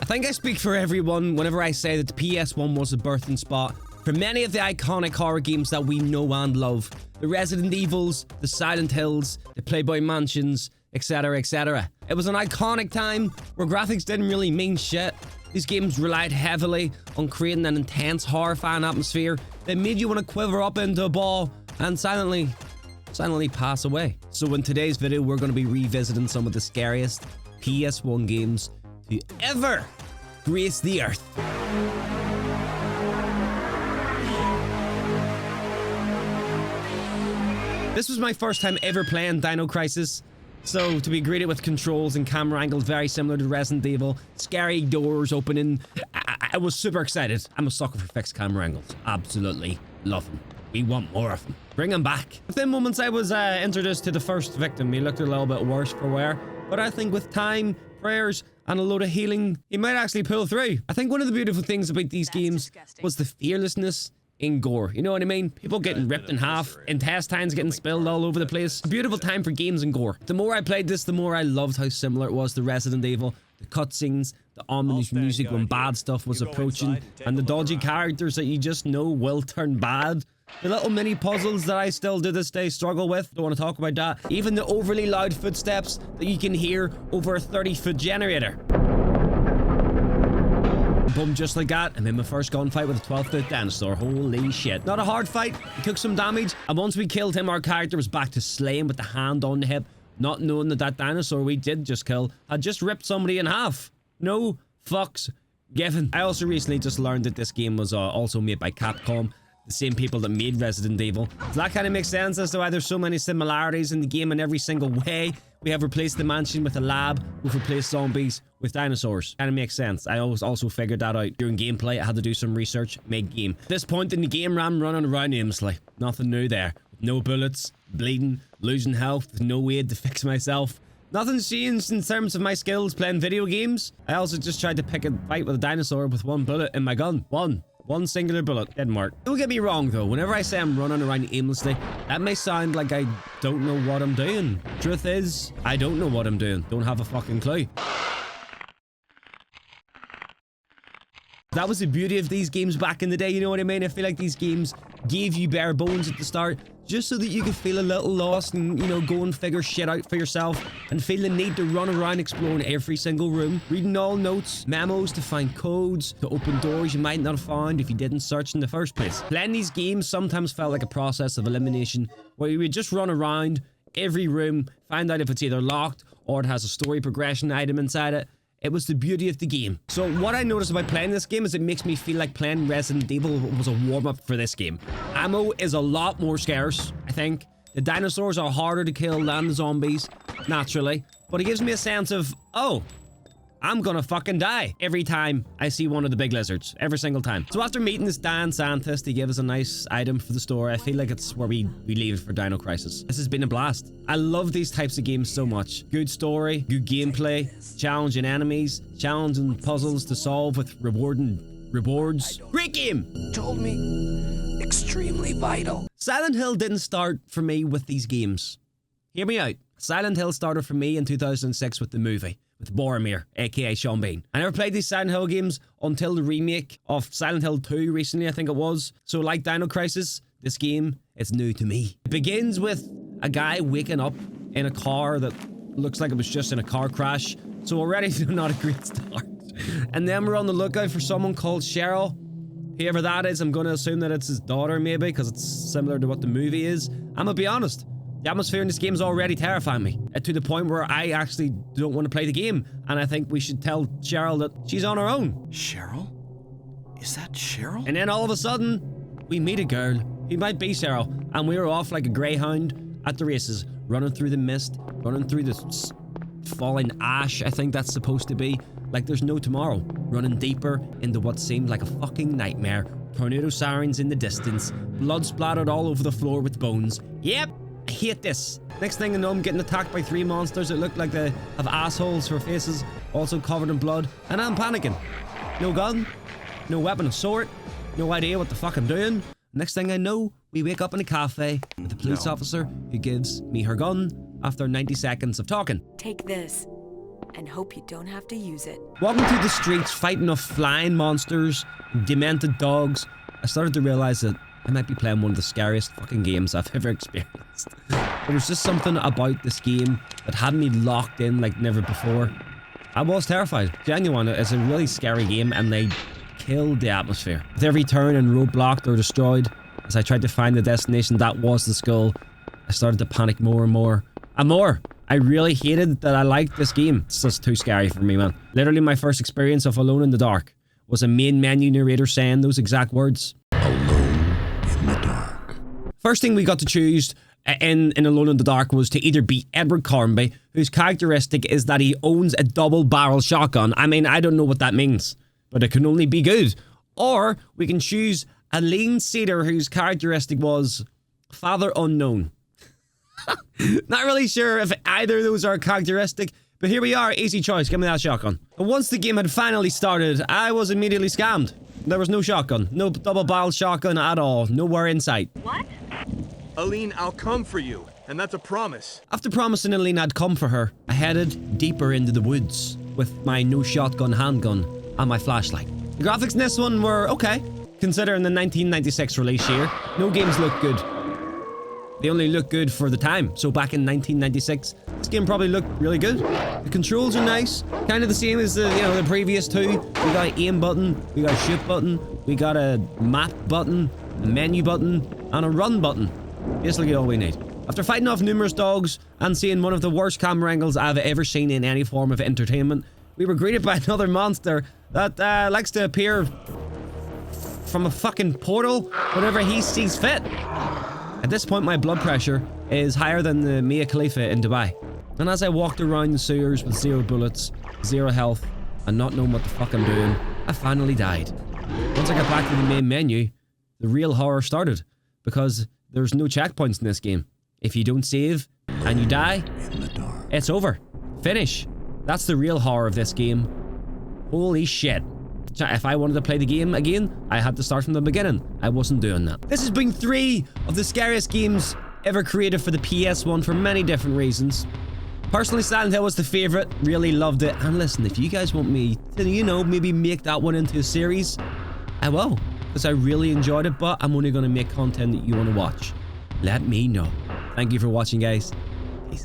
think I speak for everyone whenever I say that the PS1 was the birthing spot for many of the iconic horror games that we know and love. The Resident Evils, the Silent Hills, the Playboy Mansions, etc, etc. It was an iconic time where graphics didn't really mean shit. These games relied heavily on creating an intense, horrifying atmosphere that made you want to quiver up into a ball and silently pass away. So in today's video, we're going to be revisiting some of the scariest PS1 games to ever grace the earth. This was my first time ever playing Dino Crisis, so to be greeted with controls and camera angles very similar to Resident Evil, scary doors opening, I was super excited. I'm a sucker for fixed camera angles. Absolutely love them. We want more of them. Bring them back. Within moments I was introduced to the first victim. He looked a little bit worse for wear, but I think with time, prayers, and a load of healing, he might actually pull through. I think one of the beautiful things about these games was the fearlessness in gore. You know what I mean? People getting ripped in half, intestines getting spilled all over the place. A beautiful time for games and gore. The more I played this, the more I loved how similar it was to Resident Evil. The cutscenes, the ominous music when bad stuff was approaching, and the dodgy characters that you just know will turn bad. The little mini puzzles that I still to this day struggle with. Don't want to talk about that. Even the overly loud footsteps that you can hear over a 30-foot generator. Boom, just like that, I'm in my first gunfight with a 12-foot dinosaur. Holy shit. Not a hard fight. He took some damage, and once we killed him, our character was back to slaying with the hand on the hip, not knowing that that dinosaur we did just kill had just ripped somebody in half. No fucks given. I also recently just learned that this game was also made by Capcom, the same people that made Resident Evil. So that kind of makes sense as to why there's so many similarities in the game in every single way. We have replaced the mansion with a lab. We've replaced zombies with dinosaurs. Kind of makes sense. I also figured that out during gameplay. I had to do some research, make game. At this point in the game, I'm running around aimlessly. Nothing new there. No bullets, bleeding, losing health, no way to fix myself. Nothing's changed in terms of my skills playing video games. I also just tried to pick a fight with a dinosaur with one bullet in my gun. One singular bullet. Didn't work. Don't get me wrong though, whenever I say I'm running around aimlessly, that may sound like I don't know what I'm doing. Truth is, I don't know what I'm doing. Don't have a fucking clue. That was the beauty of these games back in the day, you know what I mean? I feel like these games gave you bare bones at the start just so that you could feel a little lost and, you know, go and figure shit out for yourself and feel the need to run around exploring every single room, reading all notes, memos to find codes, to open doors you might not have found if you didn't search in the first place. Playing these games sometimes felt like a process of elimination where you would just run around every room, find out if it's either locked or it has a story progression item inside it. It was the beauty of the game. So what I noticed about playing this game is it makes me feel like playing Resident Evil was a warm-up for this game. Ammo is a lot more scarce, I think. The dinosaurs are harder to kill than the zombies, naturally. But it gives me a sense of, oh, I'm gonna fucking die every time I see one of the big lizards. Every single time. So after meeting this Dan scientist, he gave us a nice item for the store. I feel like it's where we leave it for Dino Crisis. This has been a blast. I love these types of games so much. Good story, good gameplay, challenging enemies, challenging puzzles to solve with rewards. Great game! Told me, extremely vital. Silent Hill didn't start for me with these games. Hear me out. Silent Hill started for me in 2006 with the movie. With Boromir, aka Sean Bean. I never played these Silent Hill games until the remake of Silent Hill 2 recently, I think it was. So like Dino Crisis, this game is new to me. It begins with a guy waking up in a car that looks like it was just in a car crash. So already not a great start. And then we're on the lookout for someone called Cheryl. Whoever that is, I'm going to assume that it's his daughter maybe, because it's similar to what the movie is. I'm going to be honest. The atmosphere in this game is already terrifying me, to the point where I actually don't want to play the game, and I think we should tell Cheryl that she's on her own. Cheryl? Is that Cheryl? And then all of a sudden, we meet a girl who might be Cheryl, and we're off like a greyhound at the races, running through the mist, running through the falling ash, I think that's supposed to be, like there's no tomorrow, running deeper into what seemed like a fucking nightmare. Tornado sirens in the distance, blood splattered all over the floor with bones. Yep! I hate this. Next thing I know, I'm getting attacked by 3 monsters that look like they have assholes for faces, also covered in blood, and I'm panicking. No gun, no weapon of sort, no idea what the fuck I'm doing. Next thing I know, we wake up in a cafe with a police officer who gives me her gun after 90 seconds of talking. Take this. and hope you don't have to use it. Walking through the streets, fighting off flying monsters, demented dogs, I started to realize that I might be playing one of the scariest fucking games I've ever experienced. There was just something about this game that had me locked in like never before. I was terrified. Genuine, it's a really scary game and they killed the atmosphere. With every turn and road blocked or destroyed, as I tried to find the destination that was the skull, I started to panic more and more. And more! I really hated that I liked this game. It's just too scary for me, man. Literally my first experience of Alone in the Dark was a main menu narrator saying those exact words. Alone in the dark. First thing we got to choose in Alone in the Dark was to either be Edward Cornby, whose characteristic is that he owns a double-barrel shotgun. I mean, I don't know what that means, but it can only be good. Or we can choose Aline Cedar, whose characteristic was Father Unknown. Not really sure if either of those are characteristic, but here we are, easy choice, give me that shotgun. And once the game had finally started, I was immediately scammed. There was no shotgun, no double-barrel shotgun at all, nowhere in sight. What? Aline, I'll come for you, and that's a promise. After promising Aline I'd come for her, I headed deeper into the woods with my no shotgun handgun and my flashlight. The graphics in this one were okay, considering the 1996 release year. No games look good. They only look good for the time. So back in 1996, this game probably looked really good. The controls are nice, kind of the same as the previous two. We got an aim button, we got a shoot button, we got a map button, a menu button, and a run button. Basically all we need. After fighting off numerous dogs and seeing one of the worst camera angles I've ever seen in any form of entertainment, we were greeted by another monster that likes to appear from a fucking portal whenever he sees fit. At this point, my blood pressure is higher than the Mia Khalifa in Dubai. And as I walked around the sewers with 0 bullets, 0 health, and not knowing what the fuck I'm doing, I finally died. Once I got back to the main menu, the real horror started, because there's no checkpoints in this game. If you don't save and you die, it's over. Finish. That's the real horror of this game. Holy shit. If I wanted to play the game again, I had to start from the beginning. I wasn't doing that. This has been 3 of the scariest games ever created for the PS1 for many different reasons. Personally, Silent Hill was the favorite. Really loved it. And listen, if you guys want me to, maybe make that one into a series, I will. Because I really enjoyed it, but I'm only going to make content that you want to watch. Let me know. Thank you for watching, guys. Peace.